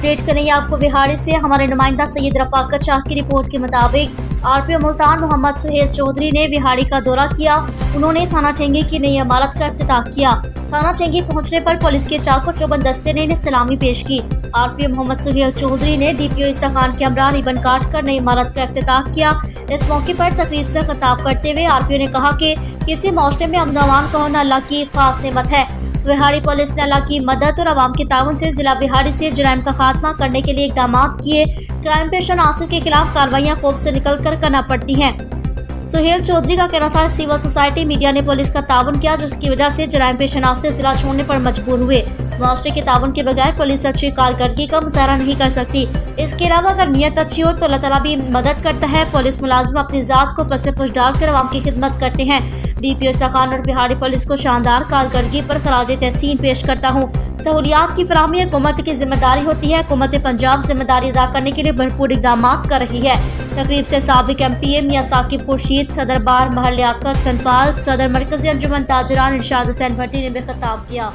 Update करेंगे आपको विहाड़ी से। हमारे नुमाइंदा सैयद रफाकत शाह की रिपोर्ट के मुताबिक आरपीओ मुल्तान मोहम्मद सुहेल चौधरी ने विहाड़ी का दौरा किया। उन्होंने थाना टेंगी की नई इमारत का इफ्तिताह किया। थाना टेंगी पहुंचने पर पुलिस के चाको चौबंद दस्ते ने इन्हें सलामी पेश की। आरपीओ मोहम्मद सुहेल चौधरी ने डीपीओ ईसा खान के हमरा रिबन काट कर नई इमारत का इफ्तिताह किया। इस मौके पर तकरीब से खिताब करते हुए आरपीओ ने कहा कि किसी माशरे में अमन अमान का होना अल्लाह की खास नेमत है। विहाड़ी पुलिस ने अल्लाह की मदद और आवाम के ताउन से जिला विहाड़ी से जुराइम का खात्मा करने के लिए इकदाम किए। क्राइम पेशन आसिर के खिलाफ कार्रवाइयाँ खौफ से निकल कर करना पड़ती हैं। सुहेल चौधरी का कहना था सिविल सोसाइटी मीडिया ने पुलिस का ताउन किया, जिसकी वजह से जुराइम पेश नासिर जिला छोड़ने पर मजबूर हुए। मास्टरे के ताउन के बगैर पुलिस अच्छी कारकर्दगी का मुजाहरा नहीं कर सकती। इसके अलावा अगर नीयत अच्छी हो तो अल्लाह ताला भी मदद करता है। पुलिस मुलाजिम अपनी जात को पसे पुश डालकर आवाम की खिदमत करते हैं। डीपीओ ईसा खान और बिहाड़ी पुलिस को शानदार कारकर्दगी पर खराज तहसीन पेश करता हूँ। सहूलियात की फराहमी हुकूमत की जिम्मेदारी होती है। हुकूमत पंजाब जिम्मेदारी अदा करने के लिए भरपूर इकदाम कर रही है। तकरीब से साबिक MPA मियां साकिब खुर्शीद, सदर बार महल लियाकत सनपाल, सदर मरकजी अंजुमन ताजरान इरशाद हुसैन भट्टी ने भी खिताब किया।